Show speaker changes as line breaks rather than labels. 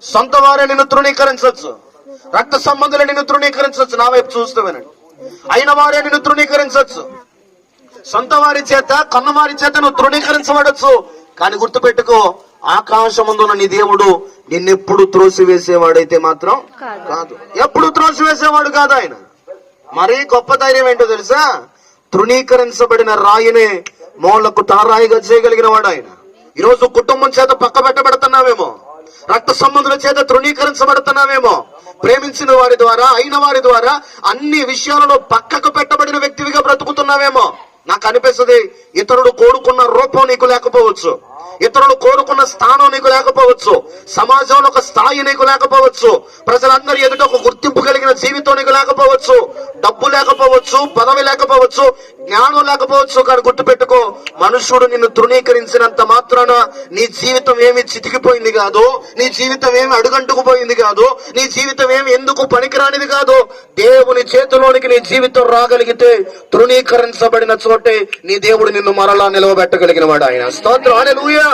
సొంత వారే నిన్ను తృణీకరించవచ్చు, రక్త సంబంధులే నిన్ను తృణీకరించవచ్చు. నా వైపు చూస్తూ వినండి. అయిన వారే నిన్ను తృణీకరించవచ్చు, సొంత వారి చేత కన్నవారి చేత నువ్వు తృణీకరించబడచ్చు. కానీ గుర్తుపెట్టుకో, ఆకాశమందున్న నీ దేవుడు నిన్నెప్పుడు త్రోసివేసేవాడైతే మాత్రం కాదు. ఎప్పుడు త్రోసివేసేవాడు కాదు ఆయన. మరీ గొప్ప ధైర్యం ఏంటో తెలుసా? తృణీకరించబడిన రాయినే మోళ్లకు తారాయిగా చేయగలిగిన వాడు ఆయన. ఈరోజు కుటుంబం చేత పక్క పెట్టబడుతున్నావేమో, రక్త సంబంధుల చేత తృణీకరించబడుతున్నావేమో, ప్రేమించిన వారి ద్వారా అయిన వారి ద్వారా అన్ని విషయాలలో పక్కకు పెట్టబడిన వ్యక్తివిగా బ్రతుకుతున్నావేమో. నాకు అనిపిస్తుంది, ఇతరుడు కోరుకున్న రూపం నీకు లేకపోవచ్చు, ఇతరులు కోరుకున్న స్థానం నీకు లేకపోవచ్చు, సమాజంలో ఒక స్థాయి నీకు లేకపోవచ్చు, ప్రజలందరి ఎదుట ఒక గుర్తింపు కలిగిన జీవితం నీకు లేకపోవచ్చు, డబ్బు లేకపోవచ్చు, పదవి లేకపోవచ్చు, జ్ఞానం లేకపోవచ్చు. కానీ గుర్తుపెట్టుకో, మనుషుడు నిన్ను తృణీకరించినంత మాత్రాన నీ జీవితం ఏమి చితికిపోయింది కాదు, నీ జీవితం ఏమి అడుగంటుకుపోయింది కాదు, నీ జీవితం ఏమి ఎందుకు పనికిరానిది కాదు. దేవుని చేతిలోనికి నీ జీవితం రాగలిగితే తృణీకరించబడిన చోటే నీ దేవుడు నిన్ను మరలా నిలవబెట్టగలిగిన వాడు ఆయన. స్తోత్రం, హల్లెలూయా.